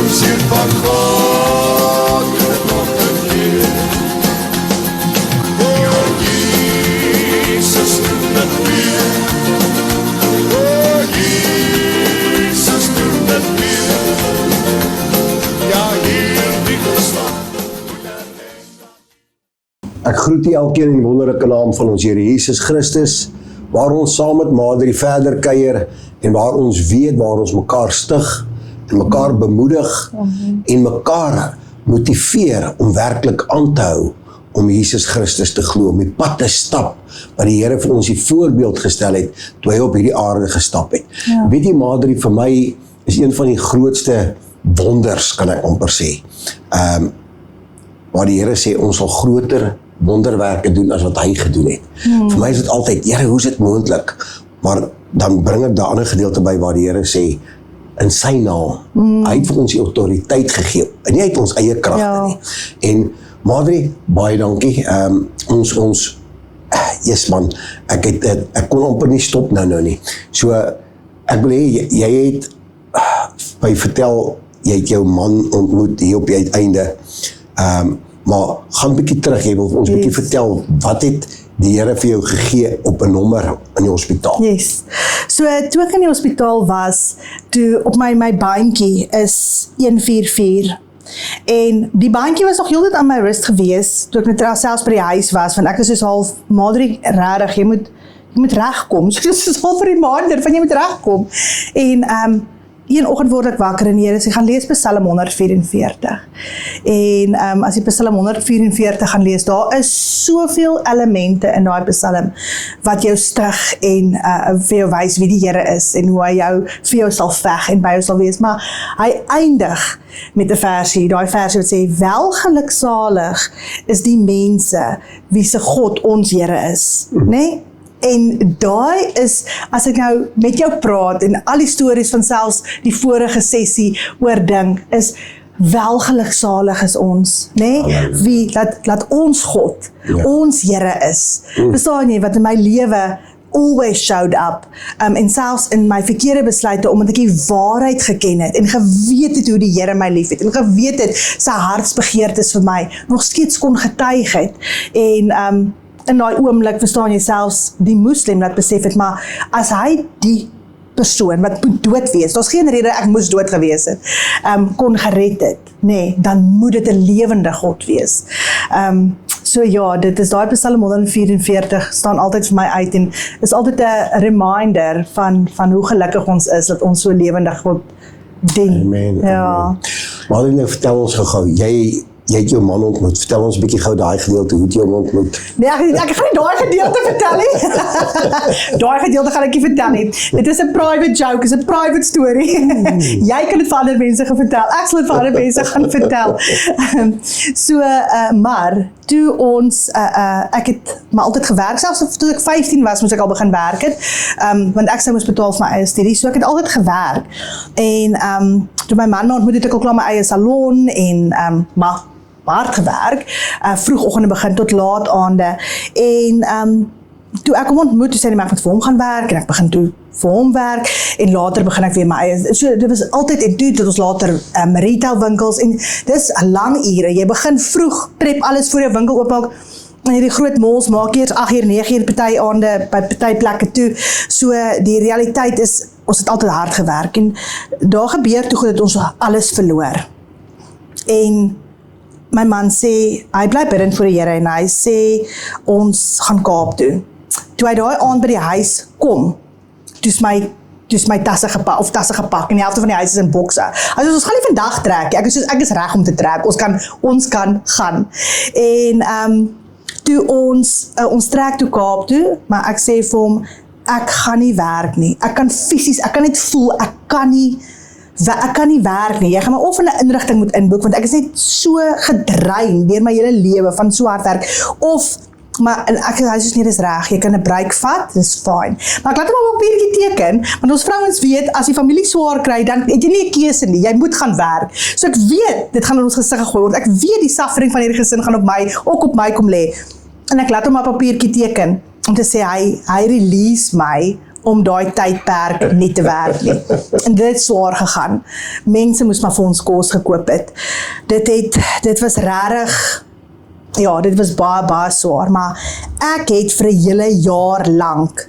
liefde van God het nog geleer. Oh Jesus doen het weer. Oh Jesus doen het weer. Ja, hier die geslag. Ek groet u elkeen in die wonderlike naam van ons Here Jesus Christus, waar ons saam met Madrie verder kuier en waar ons weet waar ons mekaar stig en mekaar bemoedig en mekaar motiveer om werklik aan te hou om Jesus Christus te glo, om die pad te stap wat die Here vir ons die voorbeeld gestel het toe hy op hierdie aarde gestap het. Ja. Weet jy, Madrie, vir my is een van die grootste wonders, kan ek amper sê, waar die Here sê ons sal groter wonderwerke doen as wat hy gedoen het. Vir my is dit altyd, Here, hoe is dit moontlik? Maar dan bring ek daar ander gedeelte by waar die Here sê, in sy naam, hy het vir ons die autoriteit gegee, en nie uit ons eie kragte nie. En Madrie, baie dankie, yes man, ek kon amper nie stop nou nie. So, ek wil hê, jy het, by vertel, jy het jou man ontmoet hier op die uiteinde, maar gaan bietjie terug, jy wil ons bietjie vertel, wat het die Here vir jou gegee op 'n nommer in die hospitaal? Yes. So, toe ek in die hospitaal was, toe op my baantjie is 144, en die baantjie was nog heel dit aan my rust gewees, toe ek net selfs by die huis was, want ek is soos half, Madrie, rarig, jy moet regkom, soos half vir die maand, van jy moet regkom, en een oggend word ek wakker en die Here sê, gaan lees Psalm 144. En as jy Psalm 144 gaan lees, daar is soveel elemente in daai Psalm wat jou stig en vir jou wys wie die Here is en hoe hy vir jou sal veg en by jou sal wees. Maar hy eindig met 'n versie, daai versie wat sê, welgeluksalig is die mense wie se God ons Here is, né? En daai is, as ek nou met jou praat en al die stories van selfs die vorige sessie oordink, is welgeluksalig is ons, né? Wie, laat ons God, ons Here is. Verstaan jy, wat in my lewe always showed up, en selfs in my verkeerde besluite, omdat ek die waarheid geken het, en geweet het hoe die Here my lief het, en geweet het, sy hartsbegeertes vir my, nog steeds kon getuig het, en in daai oomblik verstaan jy selfs die moslim dat besef het, maar as hy die persoon wat moet dood wees, daar's geen rede ek moes dood gewees het, kon gered het, nee, dan moet dit 'n lewende God wees. So ja, dit is daai Psalm 144 staan altyd vir my uit en is altyd 'n reminder van hoe gelukkig ons is dat ons so lewendig God dien. Amen. Ja. Maar nou vertel ons gou, jy het jou man ontmoet, vertel ons 'n bietjie gou daai gedeelte, hoe het jy hom ontmoet? Nee, ek gaan nie daai gedeelte vertel nie. Daai gedeelte gaan ek nie vertel nie. Dit is 'n private joke, is 'n private story. Jy kan dit vir ander mense gaan vertel, ek sal dit vir ander mense gaan vertel. Maar, toe ons, ek het maar altyd gewerk, selfs toe ek 15 was, moes ek al begin werk het, want ek sou moes betaal vir my eie studie, so ek het altyd gewerk. En toe my man ontmoet het ek ook al my eie salon, en maar hard gewerk, vroegoggende begin tot laat aande, en toe ek hom ontmoet, toe sê hy, maar ek moet vir hom gaan werk, en ek begin toe vir hom werk, en later begin ek weer my eie, so dit was altyd, en toe het ons later retail winkels, en dis lang ure, jy begin vroeg, prep alles voor jou winkel oopmaak, en hierdie groot malls maak eers 8 uur, 9 uur party aande, by party plekke toe, so die realiteit is, ons het altyd hard gewerk, en daar gebeur toe goed dat ons alles verloor, en my man sê, hy bly bidden vir die Here, en hy sê, ons gaan Kaap toe. Toe hy daai aand by die huis kom, toe's my tasse gepak, en die helfte van die huis is in bokse. Also ons gaan nie vandag trek, ek is reg om te trek, ons kan gaan. En toe ons trek toe Kaap toe, maar ek sê vir hom, ek gaan nie werk nie, ek kan net voel, ek kan nie werk nie, jy gaan my of in 'n inrigting moet inboek, want ek is net so gedrein deur my hele lewe van so hard werk, maar hy sê nie, dis reg, jy kan 'n break vat, dis fine. Maar ek laat hom op 'n papiertjie teken, want ons vrouens weet, as die familie swaar kry, dan het jy nie 'n keuse nie, jy moet gaan werk. So ek weet, dit gaan in ons gesig gegooi word, ek weet die suffering van hierdie gesin gaan ook op my kom lê. En ek laat hom op 'n papiertjie teken, om te sê, hy release my om daai tydperk nie te werk nie. En dit het swaar gegaan. Mense moes maar vir ons kos gekoop het. Dit was rarig, ja, dit was baie swaar, maar ek het vir 'n hele jaar lank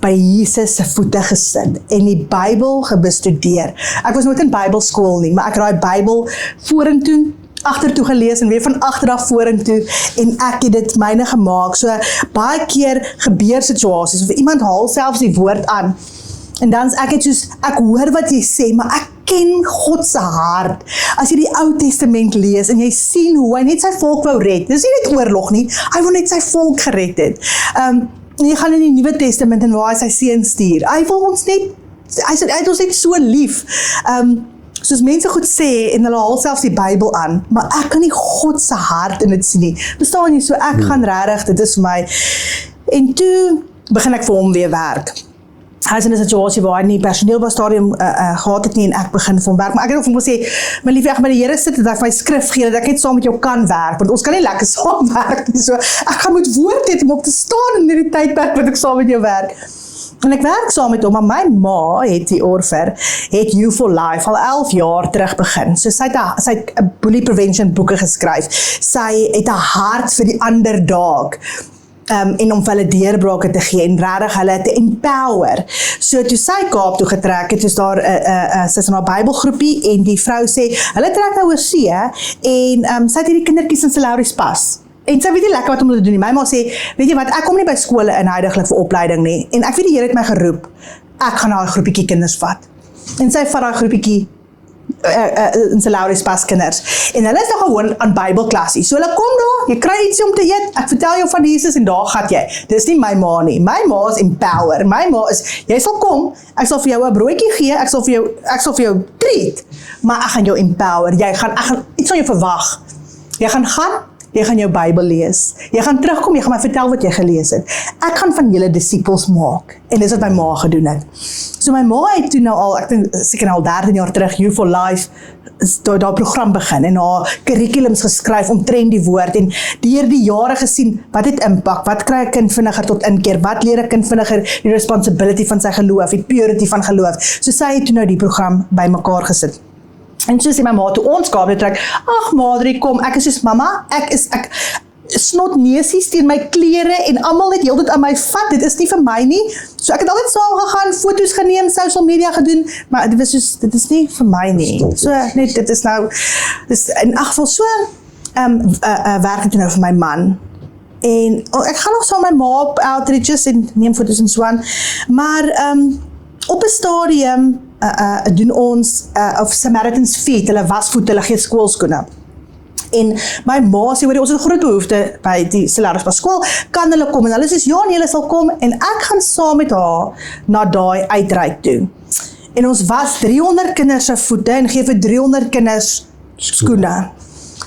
by Jesus se voete gesit en die Bybel gebestudeer. Ek was nooit in Bybelskool nie, maar ek het daai Bybel vorentoe, agtertoe gelees en weer van agter af vorentoe en ek het dit myne gemaak. So baie keer gebeur situasies of iemand haal selfs die woord aan en dan is ek het soos, ek hoor wat jy sê, maar ek ken God se hart. As jy die Ou Testament lees en jy sien hoe hy net sy volk wou red. Dis nie net oorlog nie, hy wou net sy volk gered het. Jy gaan in die Nuwe Testament en waar hy sy seun stuur. Hy wil ons net, hy het ons net so lief. Soos mense goed sê en hulle haal selfs die Bybel aan, maar ek kan nie God se hart in dit sien nie. Bestaan nie, so ek gaan regtig, dit is vir my. En toe begin ek vir hom weer werk. Hy is in 'n situasie waar hy nie personeel by stadium gehad het nie en ek begin vir hom werk, maar ek het ook vir hom gesê, my liefie, ek gaan by die Here sit en hy vir my skrif gee, dat ek net saam met jou kan werk, want ons kan nie lekker saam werk nie, so ek gaan moet woord hê om op te staan in die tydperk wat ek saam met jou werk. En ek werk saam met hom, maar my ma het die Orfer, het You for Life al 11 jaar terug begin. So sy het 'n bully prevention boeke geskryf. Sy het 'n hart vir die underdog. En om vir hulle deurbrake te gee en regtig hulle te empower. So toe sy Kaap toe getrek het, is daar sy is in haar Bybelgroepie en die vrou sê, hulle trek nou oor see en sy het hierdie kindertjies in Salaris pas. En sy weet nie lekker wat om te doen nie. My ma sê, weet jy wat, ek kom nie by skole inhoudiglik vir opleiding nie. En ek weet die Here het my geroep, ek gaan daai groepietjie kinders vat. En sy vat daai groepietjie in Salaris pas kinders. En hulle is nog gewoon aan Bybelklassie. So hulle kom daar, jy kry ietsie om te eet, ek vertel jou van Jesus en daar gaan jy. Dis nie my ma nie. My ma is empower. My ma is, jy sal kom, ek sal vir jou 'n broodjie gee, ek sal vir jou treat, maar ek gaan jou empower. Ek gaan iets van jou verwag. Jy gaan jou Bybel lees. Jy gaan terugkom, jy gaan my vertel wat jy gelees het. Ek gaan van julle disippels maak. En dis wat my ma gedoen het. So my ma het toe nou al, ek dink seker al 13 jaar terug, You for Life, daar program begin en haar curriculums geskryf omtrent die woord en deur die jare gesien, wat het impak, wat kry 'n kind vinniger tot inkeer, wat leer 'n kind vinniger die responsibility van sy geloof, die purity van geloof. So sy het toe nou die program bymekaar gesit. En so sê my ma, toe ons Kaap toe trek, ag Madrie, kom, ek is soos mamma, ek snot neusies teen my klere en almal net heeltyd aan my vat, dit is nie vir my nie. So ek het altyd saam gegaan, foto's geneem, social media gedoen, maar dit was soos, dit is nie vir my nie. So net, dit is nou, dis in elk geval so, werk ek toe nou vir my man. En ek gaan nog saam met my ma op outreaches en neem foto's en so aan, maar op 'n stadium doen ons of Samaritan's Feet, hulle wasvoet, hulle gee skoolskoene. En my ma sê, ons het 'n groot behoefte by die Salaris Pas skool, kan hulle kom? En hulle sê, ja, nee, hulle sal kom, en ek gaan saam met haar na daai uitreik toe. En ons was 300 kinders se voete en gee vir 300 kinders skoene.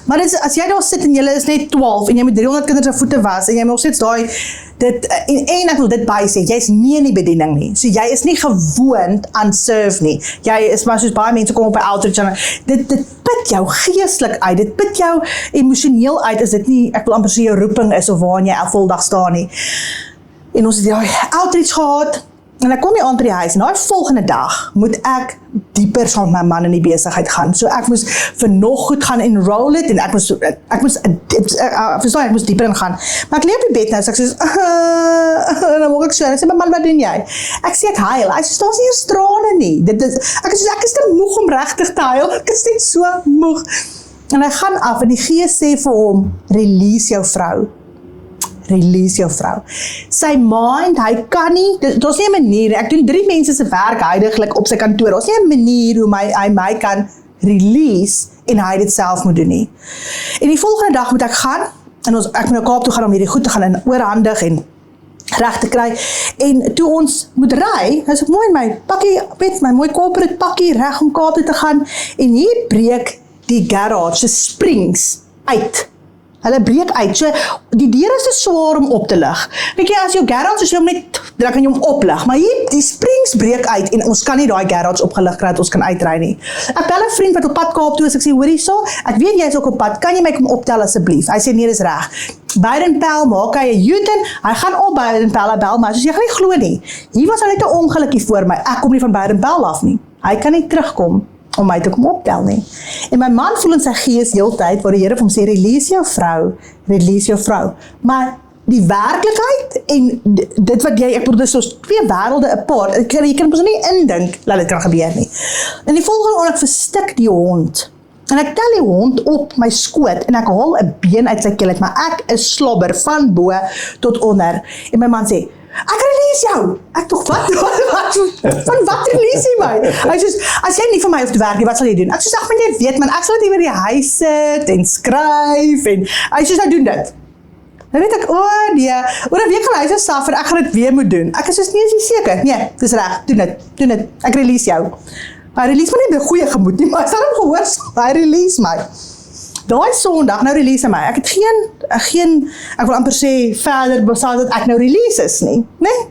Maar as jy daar sit en jy is net 12 en jy met 300 kinders se voete was en jy nog steeds daai en ek wil dit by sê, jy is nie in die bediening nie. So jy is nie gewoond aan serve nie. Jy is maar soos baie mense kom op by outreach en dit put jou geestelik uit, dit put jou emosioneel uit, as dit nie, ek wil amper sê jou roeping is of waar jy voldag staan nie. En ons het die outreach gehad en ek kom hier aan by die huis en daai volgende dag moet ek dieper saam met my man in die besigheid gaan. So ek moes vir nog goed gaan enroll het en ek moes dieper in gaan. Maar ek lê op die bed nou, so ek sê, en dan maak ek so, en ek sê, my man, wat doen jy? Ek sê, ek huil. Hy sê, daar is nie eers trane nie. Ek is te moeg om regtig te huil. Ek is net so moeg. En hy gaan af en die Gees sê vir hom, release jou vrou. Release jou vrou. Sy mind, hy kan nie, daar's nie 'n manier, ek doen 3 mense se werk huidiglik op sy kantoor, daar's nie 'n manier hoe hy my kan release en hy dit self moet doen nie. En die volgende dag moet ek gaan, en ek moet na Kaap toe gaan om hierdie goed te gaan en oorhandig en reg te kry, en toe ons moet ry, is ek mooi in my pakkie, met my mooi corporate pakkie, reg om Kaap toe te gaan, en hier breek die garage, die springs uit. Hulle breek uit. So die deur is te swaar om op te lig. Weet jy, as jou garage is jy hom net, dan kan jy hom oplig. Maar hier, die springs breek uit en ons kan nie daai garage opgelig kry dat ons kan uitry nie. Ek bel 'n vriend wat op pad Kaap toe is. Ek sê, hoorie so, ek weet jy is ook op pad. Kan jy my kom optel asseblief? Hy sê nee, dis reg. Baden-Powell maak hy 'n U-turn. Hy gaan op Baden-Powell, hy bel my. Soos jy gaan nie glo nie. Hier was hy net 'n ongelukkie voor my. Ek kom nie van Baden-Powell af nie. Hy kan nie terugkom om my te kom optel nie. En my man voel in sy gees heeltyd waar die Here vir hom sê, release jou vrou. Maar die werklikheid en dit wat jy, ek bedoel, dis soos twee wêrelde apart. Jy kan mos nie indink dat dit kan gebeur nie. En die volgende oomblik verstik die hond. En ek tel die hond op my skoot en ek haal 'n been uit sy keel uit, maar ek is slobber van bo tot onder. En my man sê, ek release jou. Ek tog, wat? Van wat release jy my? Hy sê, as jy nie vir my hoef te werk nie, wat sal jy doen? Ek sê, ag man, jy weet man, ek sal net hier by die huis sit en skryf en hy sê, nou doen dit. Dan weet ek, nee, oor 'n week gaan hy so suffer, ek gaan dit weer moet doen. Ek is soos, nee, is jy seker? Nee, dis reg, doen dit, ek release jou. Hy release my nie met 'n goeie gemoed nie, maar ek het hom gehoor, hy release my. Daai Sondag, nou release hy my. Ek het geen, ek wil amper sê, verder besluit dat ek nou release is nie, nee?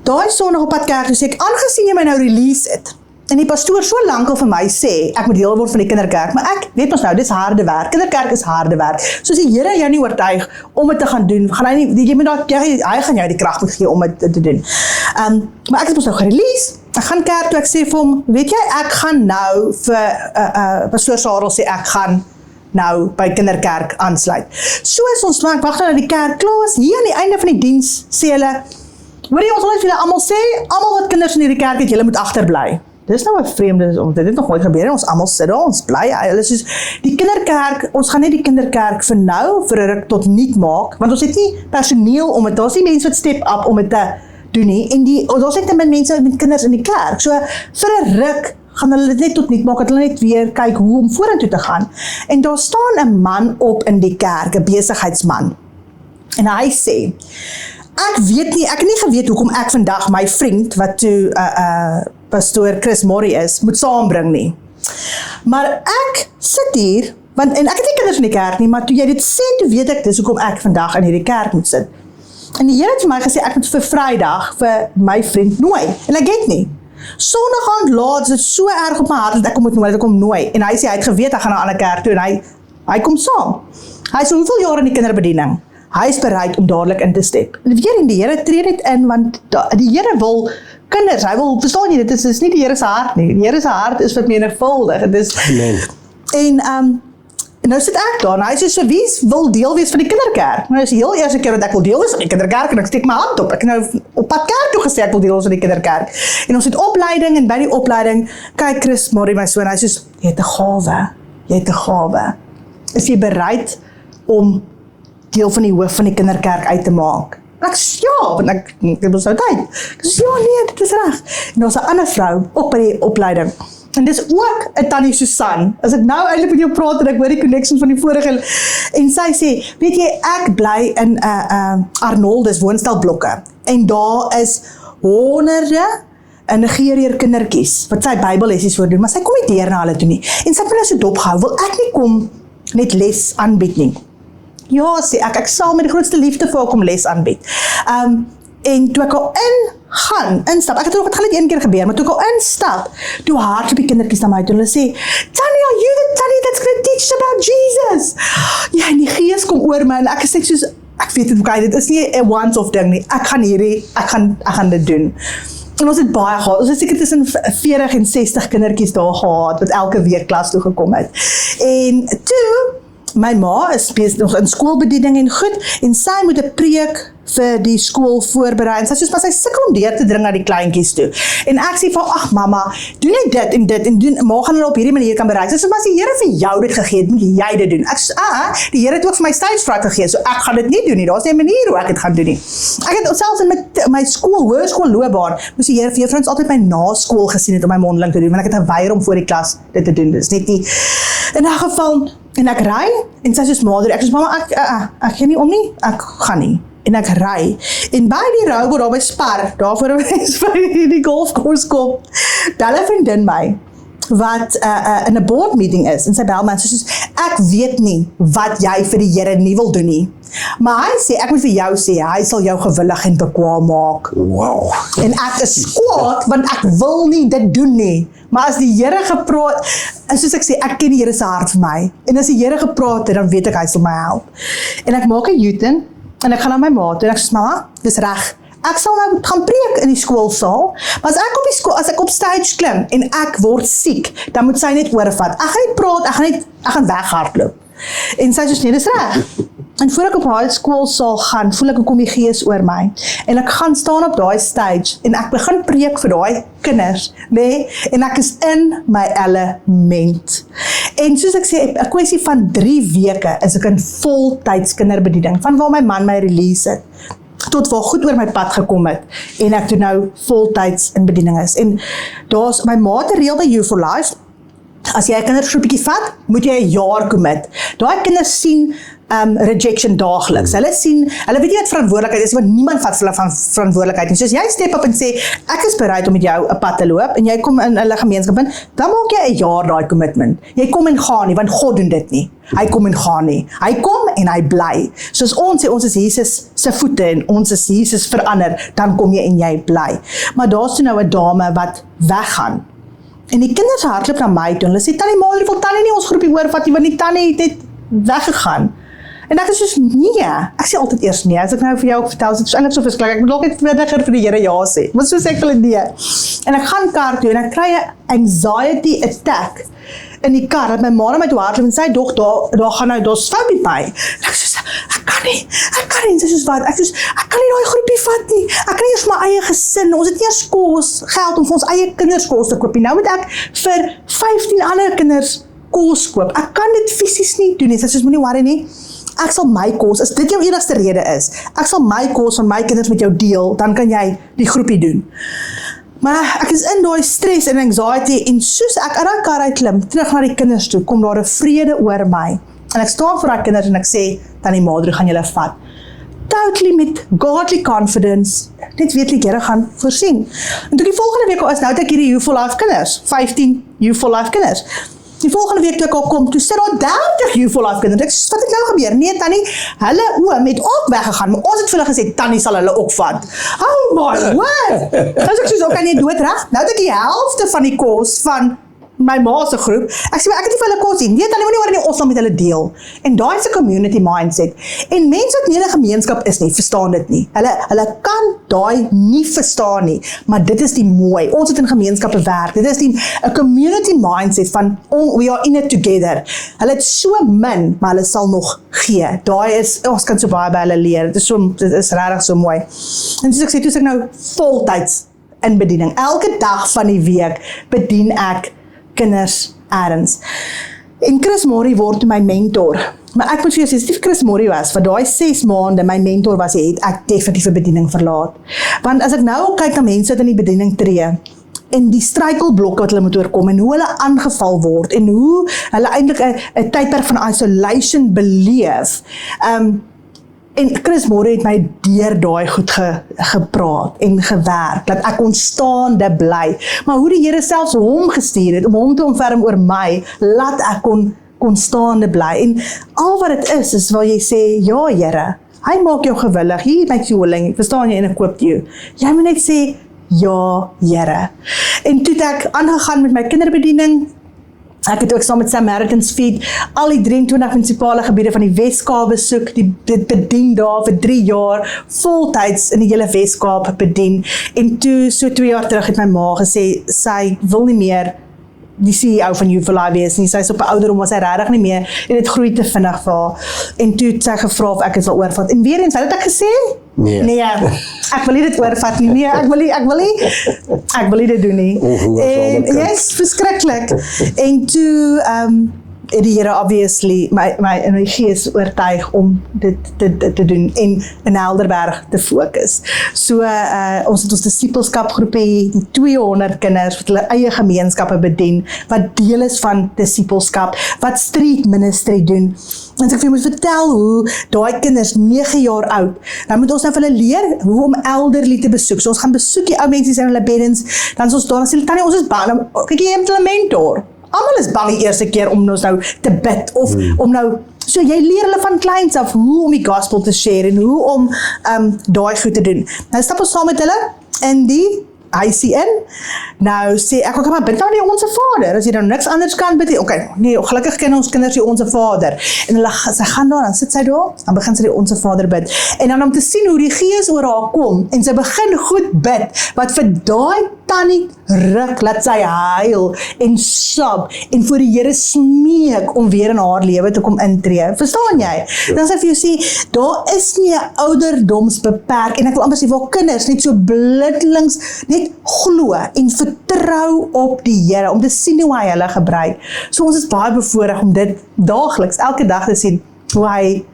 Daai Sondag op pad kerk, toe sê ek, aangesien jy my nou release het, en die pastoor so lank al vir my sê, ek moet deel word van die kinderkerk, maar ek weet ons nou, dis harde werk, kinderkerk is harde werk, soos die Here jou nie oortuig om dit te gaan doen, gaan hy nie, jy moet hy gaan jou die krag moet gee om dit te doen. Maar ek het ons nou gerelease, ek gaan kerk toe, ek sê vir hom, weet jy, ek gaan nou vir, pastoor Sarel sê, ek gaan nou by kinderkerk aansluit. So is ons, maar ek wag nou dat die kerk klaar is, hier aan die einde van die diens, sê hulle, hoorie, ons wil net vir julle almal sê, almal wat kinders in hierdie kerk het, julle moet agterbly. Dis nou 'n vreemde, dit het nog nooit gebeur, ons almal sit daar, ons bly, hulle soos, die kinderkerk, ons gaan net die kinderkerk vir nou, vir 'n ruk tot nuut maak, want ons het nie personeel om het, daar's nie mense wat step up om het te doen nie, en daar's net min mense met kinders in die kerk, so vir 'n ruk, gaan hulle dit net tot nuut maak, dat hulle net weer kyk hoe om vorentoe te gaan, en daar staan 'n man op in die kerk, 'n besigheidsman, en hy sê, ek het nie geweet hoekom ek vandag my vriend, wat toe pastoor Chris Morrie is, moet saambring nie. Maar ek sit hier, en ek het nie kinders in die kerk nie, maar toe jy dit sê, toe weet ek dis hoekom ek vandag in hierdie kerk moet sit. En die Here het vir my gesê, ek moet vir Vrydag vir my vriend nooi, en ek het nie. Sondag aand laat, dit so erg op my hart, dat ek kom nooi, en hy sê, hy het geweet, hy gaan na 'n ander kerk toe, en hy kom saam. Hy sê, hoeveel jaar in die kinderbediening? Hy is bereid om dadelik in te step. En weer, die Here tree dit in, want die Here wil kinders, hy wil, verstaan jy, dit is nie die Here se hart nie, die Here se hart is vermenigvuldig, dit is, en nou sit ek daar, en hy sê, so wie wil deel wees van die kinderkerk? Nou is die heel eerste keer dat ek wil deel wees van die kinderkerk, en ek steek my hand op, ek het nou op pad kerk toe gesê, ek wil deel wees van die kinderkerk, en ons het opleiding, en by die opleiding, kyk Chris Morrie, my soon, hy sê, jy het 'n gawe, is jy bereid om deel van die hoof van die kinderkerk uit te maak? En ek sê, ja, want ek het ons nou tyd. Ek sê, ja, nee, dit is reg. En daar's 'n ander vrou, ook by die opleiding. En dis ook 'n tannie Susan. As ek nou eintlik met jou praat, en ek hoor die connection van die vorige, en sy sê, weet jy, ek bly in Arnoldus woonstelblokke, en daar is honderde Nigeriër kindertjies, wat sy Bybellessies voor doen, maar sy kom nie deur na hulle toe nie. En sy het my so dopgehou, wil ek nie kom net les aanbied nie. Ja, sê ek sal met die grootste liefde vir haar kom les aanbied. En toe ek al instap, ek het nog, het gaan net een keer gebeur, maar toe ek al instap, toe hardloop die kindertjies na my toe, en hulle sê, Tannie, are you the Tannie that's going to teach about Jesus? Ja, en die gees kom oor my, en ek is net soos, ek weet het, dit is nie 'n once-off ding nie, ek gaan dit doen. En ons het baie gehad, ons het seker tussen 40 en 60 kindertjies daar gehad, wat elke week klas toe gekom het. En toe, my ma is nog in skoolbediening en goed, en sy moet 'n preek vir die skool voorberei, en sy soos, maar sy sukkel om deur te dring na die kleintjies toe. En ek sê van, ag mama, doen net dit en dit, en doen, maar gaan hulle op hierdie manier kan bereik. Sy sê, maar as die Here vir jou dit gegee het, moet jy dit doen. Ek sê, die Here het ook vir my stage-fright gegee, so ek gaan dit nie doen nie, daar is nie 'n manier hoe ek dit gaan doen nie. Ek het selfs in my hoërskoolloopbaan, moes die Here vir juffrouens altyd my na skool gesien het om my mondeling te doen, want ek het geweier om voor die klas dit te doen, dit is net nie, in 'n geval, en ek ry, en sy soos Madre, ek soos, mama, ek gee nie om nie, ek gaan nie. En ek ry, en by die robot daar by Spar, daar voor die golfkoers kom, bel 'n vriendin my, wat in 'n board meeting is en sy bel my en sy sê soos, ek weet nie wat jy vir die Here nie wil doen nie. Maar hy sê ek moet vir jou sê hy sal jou gewillig en bekwaam maak. Wow. En ek is kwaad want ek wil nie dit doen nie. Maar as die Here gepraat, en soos ek sê, ek ken die Here se hart vir my. En as die Here gepraat het, dan weet ek hy sal my help. En ek maak 'n U-turn en ek gaan na my ma toe en ek sê, "Mamma, dis reg. Ek sal nou gaan preek in die skoolsaal, maar as ek op stage klim en ek word siek, dan moet sy net oorvat. Ek gaan nie praat, ek gaan weghardloop." En sy sê, "Nee, dis reg." En voor ek op haar skoolsaal gaan, voel ek hoe kom die Gees oor my. En ek gaan staan op daai stage en ek begin preek vir daai kinders, nê? En ek is in my element. En soos ek sê, 'n kwessie van 3 weke is ek in voltyds kinderbediening, van waar my man my release het, tot waar goed oor my pad gekom het, en ek toe nou voltyds in bediening is. En daar's my ma het 'n reël by You for Life, as jy 'n kindergroepie vat, moet jy 'n jaar commit. Daai kinders sien rejection daagliks. Hulle weet nie wat verantwoordelikheid is, want niemand vat vir hulle van verantwoordelikheid nie. Soos jy step op en sê, ek is bereid om met jou 'n pad te loop, en jy kom in hulle gemeenskap in, dan maak jy 'n jaar daai commitment. Jy kom en gaan nie, want God doen dit nie. Hy kom en gaan nie. Hy kom en hy bly. Soos ons sê, ons is Jesus se voete, en ons is Jesus verander, dan kom jy en jy bly. Maar daar's toe nou 'n dame wat weggaan. En die kinders hardloop na my toe, en hulle sê, "Tannie Madri, wil Tannie nie ons groepie oorvat nie, want die Tannie het net weggegaan." En ek is soos, nee, ek sê altyd eers nee, as ek nou vir jou vertel, is eintlik so verskriklik, ek moet ook net vinniger vir die Here ja sê, maar so sê ek hulle nee. En ek gaan kar toe, en ek kry 'n anxiety attack in die kar, dat my ma na my toe hardloop, en sy dog, daar gaan nou, daar's fout met my. En ek soos, ek kan nie, en sy soos, wat? Ek soos, ek kan nie daai groepie vat nie, ek kan nie eers my eie gesin, ons het nie eers geld om vir ons eie kinders kos te koop nie, nou moet ek vir 15 ander kinders kos koop, ek kan dit fisies nie doen nie, sy soos, moenie worry nie, ek sal my kos, as dit jou enigste rede is, ek sal my kos van my kinders met jou deel, dan kan jy die groepie doen. Maar ek is in daai stres en anxiety, en soos ek uit daai kar uitklim, terug na die kinders toe, kom daar 'n vrede oor my. En ek staan voor daai kinders en ek sê, Tannie Madri gaan julle vat. Totally met godly confidence, net weet die Here gaan voorsien. En toe die volgende week nou het ek hierdie You for Life kinders, 15 You for Life kinders. Die volgende week toe ek al kom, toe sit daar 30 You for Life kinders. Ek sê, wat het nou gebeur? Nee, Tannie, hulle oom het ook weggegaan, maar ons het vir hulle gesê, Tannie sal hulle ook vat. Oh my word! Dan sê ek soos, okay, nee, doodreg. Nou het ek die helfte van die kos van my ma se groep. Ek sê, maar ek het nie vir hulle kos nie. Nee, Tannie, moenie oor nie, ons sal met hulle deel. En daai is 'n community mindset. En mense wat nie in 'n gemeenskap is nie, verstaan dit nie. Hulle kan daai nie verstaan nie, maar dit is die mooi. Ons het in gemeenskappe werk. Dit is 'n community mindset van, we are in it together. Hulle het so min, maar hulle sal nog gee. Daai is, ons kan so baie by hulle leer. Dit is regtig so mooi. En soos ek sê, toe is ek nou voltyds in bediening. Elke dag van die week bedien ek kinders ergens. En Chris Morrie word my mentor. Maar ek moet vir jou sê, as dit Chris Morrie was, vir daai 6 maande my mentor was, het ek definitief 'n bediening verlaat. Want as ek nou kyk na mense wat in die bediening tree, en die struikelblokke wat hulle moet oorkom, en hoe hulle aangeval word, en hoe hulle eintlik 'n tydperk van isolation beleef, en Chris Morrie het my deur daai goed gepraat en gewerk, dat ek konstaande bly. Maar hoe die Here selfs hom gestuur het, om hom te omvorm oor my, laat ek konstaande bly. En al wat dit is waar jy sê, ja Here, hy maak jou gewillig, he makes you willing, verstaan jy, en equipped you. Jy moet net sê, ja Here. En toe het ek aangegaan met my kinderbediening. Ek het ook saam met Samaritan's Feet al die 23 munisipale gebiede van die Wes-Kaap besoek, dit bedien daar vir 3 jaar, voltyds in die hele Wes-Kaap bedien. En toe, so 2 jaar terug, het my ma gesê, sy wil nie meer die CEO van You for Life wees nie, sy is op 'n ouderdom waar sy regtig nie meer, en dit groei te vinnig vir haar. En toe het sy gevra of ek dit wil oorvat. En weer eens, wat het ek gesê? Nee, ek wil nie dit oorvat nie. Nee, ek wil nie dit doen nie. En yes, verskriklik. En toe het die Here obviously my gees oortuig om dit te doen en in Helderberg te fokus. So ons het ons disipelskapgroepie, die 200 kinders wat hulle eie gemeenskappe bedien, wat deel is van disipelskap, wat street ministry doen. En as ek vir jou moet vertel hoe daai kinders 9 jaar oud, dan moet ons nou vir hulle leer hoe om elderly te besoek. So ons gaan besoek die ou mense in hulle beddens, dan is ons daar, dan sê hulle, Tannie, ons is bang, kyk jy het hulle mentor. Almal is bang die eerste keer om ons nou te bid of om nou, so jy leer hulle van kleins af hoe om die gospel te share en hoe om daai goed te doen. Nou stap ons saam met hulle in die huisie in. Nou sê ek, maar bid nou die Onse Vader, as jy nou niks anders kan bid, nee, gelukkig ken ons kinders die Onse Vader, en sy gaan daar, dan sit sy daar, dan begin sy die Onse Vader bid, en dan om te sien hoe die Gees oor haar kom, en sy begin goed bid, wat vir daai tannie ruk, laat sy huil, en sob, en voor die Here smeek, om weer in haar lewe te kom intree, verstaan jy? Dan sê vir jou sê, daar is nie 'n ouderdomsbeperk, en ek wil amper sê, waar kinders net so blindelings, net glo en vertrou op die Here, om te sien hoe hy hulle gebruik. So ons is baie bevoorreg om dit daagliks, elke dag te sien, hoe hy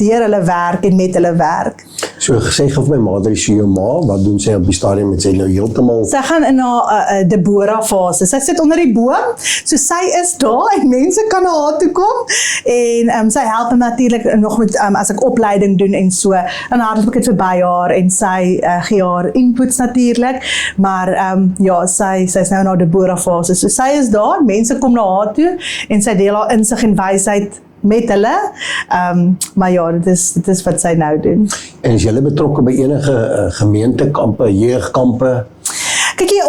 deur hulle werk en met hulle werk. So gesê, gif my Madrie, so jou ma, wat doen sy op die stadium met sy nou heeltemal? Sy gaan in haar Deborah fase, sy sit onder die boom, so sy is daar en mense kan na haar toe kom en sy help natuurlik nog met, as ek opleiding doen en so, dan hardloop ek dit verby haar en sy gee haar inputs natuurlik, maar ja, sy's nou in haar Deborah fase, so sy is daar, mense kom na haar toe en sy deel haar insig en wysheid met hulle, maar ja, dit is wat sy nou doen. En is julle betrokke by enige gemeentekampe, jeugkampe? Kyk jy,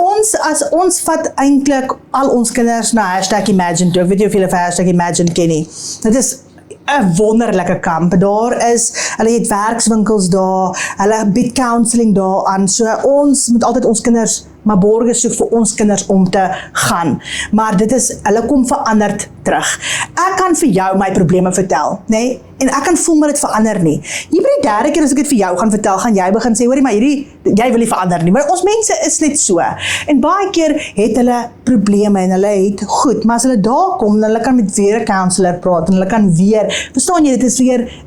ons vat eintlik al ons kinders na #Imagine toe, ek weet nie of julle vir #Imagine ken nie, dit is 'n wonderlike kamp, hulle het werkswinkels daar, hulle bied counseling daar aan, so ons moet altyd ons kinders maar borge soek vir ons kinders om te gaan, maar hulle kom veranderd terug. Ek kan vir jou my probleme vertel, nee? En ek kan voel maar dit verander nie. Hier by die derde keer as ek dit vir jou gaan vertel, gaan jy begin sê, hoorie, maar jy wil nie verander nie, maar ons mense is net so, en baie keer het hulle probleme, en hulle het goed, maar as hulle daar kom, dan hulle kan met weer 'n counselor praat, en hulle kan weer, verstaan jy, dit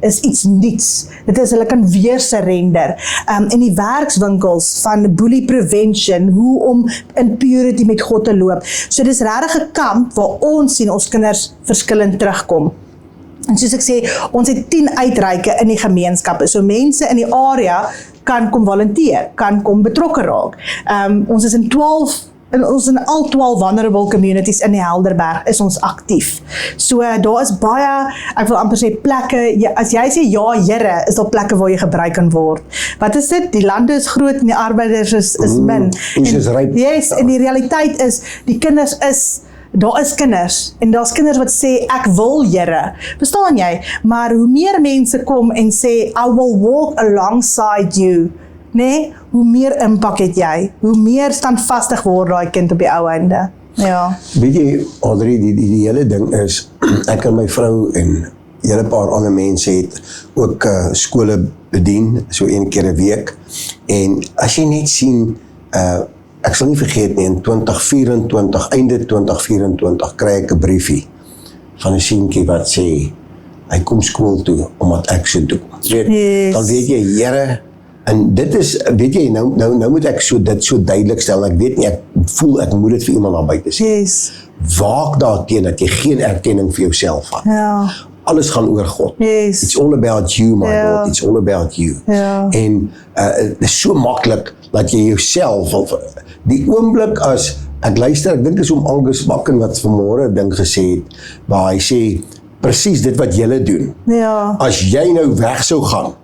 is iets niets, hulle kan weer surrender, en die werkswinkels van bully prevention, hoe om in purity met God te loop, so dis regtig 'n kamp, waar ons sien ons kinders verskillend terugkom. En soos ek sê, ons het 10 uitreike in die gemeenskappe, so mense in die area kan kom volunteer, kan kom betrokke raak. Ons is in al 12 vulnerable communities in die Helderberg is ons aktief. So daar is baie, ek wil amper sê plekke, as jy sê ja Here, is daar plekke waar jy gebruik kan word. Wat is dit? Die lande is groot en die arbeiders is min. Is ryp. Yes, en die realiteit is, daar is kinders, en daar's kinders wat sê, ek wil Here, verstaan jy? Maar hoe meer mense kom en sê, I will walk alongside you, nee, hoe meer impak het jy, hoe meer standvastig word daai kind op die ou einde. Ja. Weet jy, Audrey, die hele ding is, ek en my vrou en hele paar ander mense het ook skole bedien, so 1 keer 'n week, en as jy net sien, ek sal nie vergeet nie, in 2024, einde 2024, kry ek 'n briefie van 'n seentjie wat sê, hy kom skool toe, omdat ek so doen. Yes. Dan weet jy, Here, en dit is, weet jy, nou moet ek dit so duidelik stel, ek weet nie, ek voel, ek moet dit vir iemand aan buite sê. Yes. Waak daarteen, dat jy geen erkenning vir jouself vat. Ja. Alles gaan oor God. Yes. It's all about you, my Ja. Lord. It's all about you. Ja. En het is so maklik, dat jy jouself, die oomblik as, ek luister, ek dink is om Angus Bakken, wat vanmôre 'n ding gesê het, waar hy sê, presies dit wat julle doen. Ja. As jy nou weg sou gaan,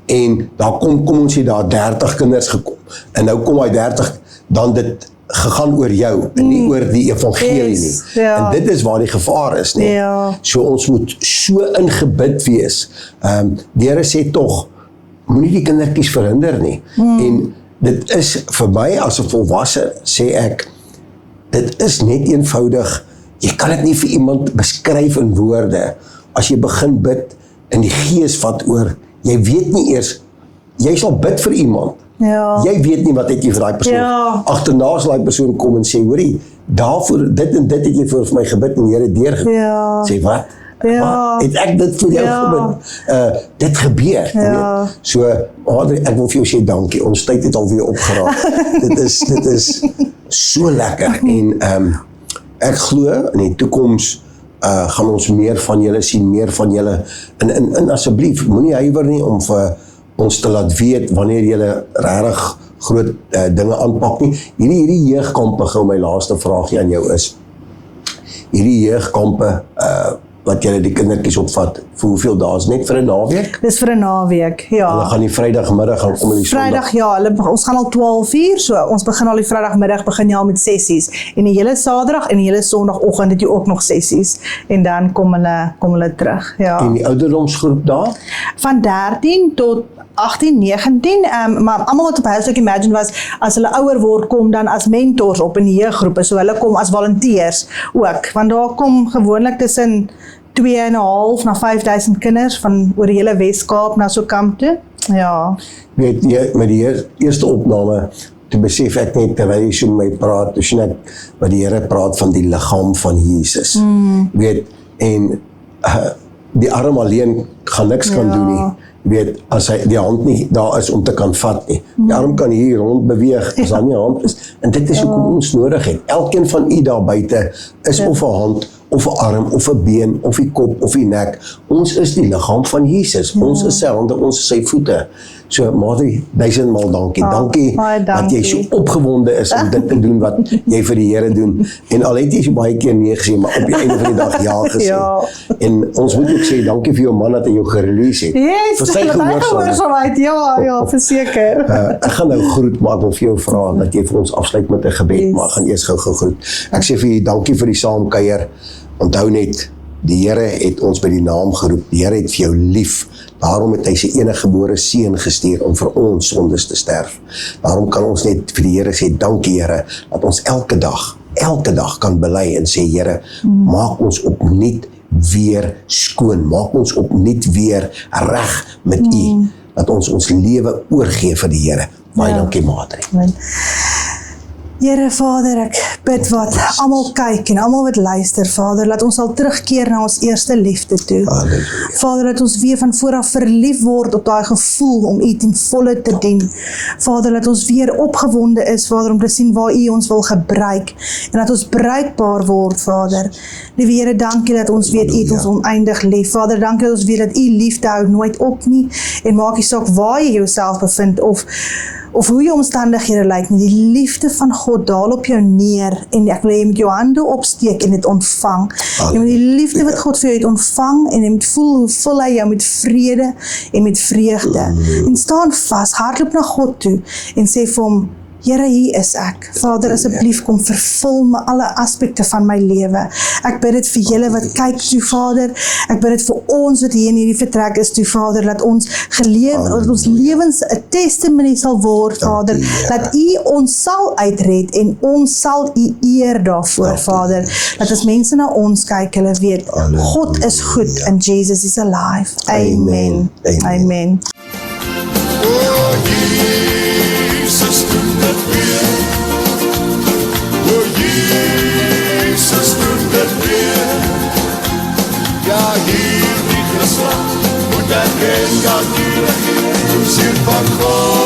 en daar kom ons sê daar 30 kinders gekom, en nou kom hy 30, dan dit gegaan oor jou, en nie oor die evangelie Yes, nie. ja. En dit is waar die gevaar is, nie? Ja. So ons moet so ingebid wees. Die Here sê tog, moenie die kindertjies verhinder nie. En dit is vir my as 'n volwasse, sê ek, dit is net eenvoudig, jy kan dit nie vir iemand beskryf in woorde, as jy begin bid, en die Gees vat oor, jy weet nie eers, jy sal bid vir iemand, Ja. jy weet nie wat het jy vir daai persoon, Ja. agternaas daai persoon kom en sê, hoorie, daarvoor, dit en dit het jy vir my gebid en die Here deurgekom. Ja. Sê wat? Ja. Wat? Het ek dit vir jou gebid? Dit gebeur. Ja. So, Adrie, ek wil vir jou sê dankie. Ons tyd het alweer opgeraak. dit is so lekker en ek glo in die toekoms gaan ons meer van julle sien, meer van julle en asseblief, moenie huiwer nie om vir ons te laat weet wanneer julle regtig groot dinge aanpak nie. Hierdie jeugkampe, gou my laaste vraagie aan jou is, hierdie jeugkampe wat julle die kindertjies opvat, vir hoeveel dae is net vir 'n naweek? Dis vir 'n naweek, ja. Hulle gaan die Vrydagmiddag gaan kom in die Sondag. Vrydag, ja, ons gaan al 12 uur, so ons begin al die Vrydagmiddag, begin jy al met sessies, en die hele Saterdag en die hele Sondagoggend het jy ook nog sessies, en dan kom hulle terug, ja. En die ouderdomsgroep daar? Van 13 tot 18, 19, maar almal wat op Huislik Imagine was, as hulle ouer word, kom dan as mentors op in die jeuggroepe, so hulle kom as volunteers ook, want daar kom gewoonlik tussen 2.500 na 5.000 kinders van oor die hele Wes-Kaap na so kamp toe, ja. Weet jy, met die eerste opname, toe besef ek net, terwyl jy so met my praat, toe sien ek, wat die Here praat van die liggaam van Jesus, weet, en die arm alleen gaan niks kan doen nie, weet, as hy die hand nie daar is om te kan vat nie. Die arm kan hier rond beweeg, as daar nie 'n hand is, en dit is hoekom ons nodig het. Elkeen van u daar buite is of 'n hand, of 'n arm, of 'n been, of die kop, of die nek. Ons is die liggaam van Jesus. Ons is sy hande, ons is sy voete. So, Madrie, 1000-maal dankie. Dankie dat jy so opgewonde is om dit te doen wat jy vir die Here doen. En al het jy so baie keer nee gesê, maar op die einde van die dag ja gesê. Ja. En ons moet ook sê, dankie vir jou man dat hy jou gerelease het. Yes, vir sy gehoorsaamheid, ja, verseker. Ek gaan nou groet, maar ek wil vir jou vra dat jy vir ons afsluit met 'n gebed, Yes. maar ek gaan eers gou groet. Ek sê vir jy dankie vir die saamkuier. Onthou net, die Here het ons by die naam geroep. Die Here het vir jou lief. Daarom het hy sy enige gebore seun gestuur om vir ons sondes te sterf. Daarom kan ons net vir die Here sê, dankie Here, dat ons elke dag kan bely en sê, Here, maak ons opnuut weer skoon. Maak ons opnuut weer reg met U. Dat ons lewe oorgee vir die Here. Baie dankie, Madrie. Here Vader, ek bid wat almal kyk en almal wat luister, Vader, laat ons sal terugkeer na ons eerste liefde toe. Halleluja. Vader, dat ons weer van vooraf verlief word op daai gevoel om U ten volle te dien. Vader, dat ons weer opgewonde is, Vader, om te sien waar U ons wil gebruik en dat ons bruikbaar word, Vader. Liewe Here, dankie dat ons weet U het ons oneindig lief. Vader, dankie dat ons weet dat U liefde hou nooit op nie en maak nie saak waar jy jouself bevind of hoe jou omstandighede lyk nie, die liefde van God daal op jou neer en ek wil jy met jou hande opsteek en dit ontvang. Jy moet die liefde wat God vir jou het ontvang en jy moet voel hoe vul hy jou met vrede en met vreugde. En staan vas, hardloop na God toe en sê vir hom, Here, hier is ek. Vader, asseblief kom vervul my alle aspekte van my lewe. Ek bid dit vir julle wat kyk toe, Vader. Ek bid dit vir ons wat hier in hierdie vertrek is toe, Vader, dat ons lewens 'n testimony sal word, Vader. Dat U ons sal uitred en ons sal U eer daarvoor, Vader. Dat as mense na ons kyk, hulle weet, God is goed and Jesus is alive. Amen. Amen. Jesus doen dit weer. O Jesus doen dit weer. Ja, hierdie geslag moet erken dat U regeer. Sien van God.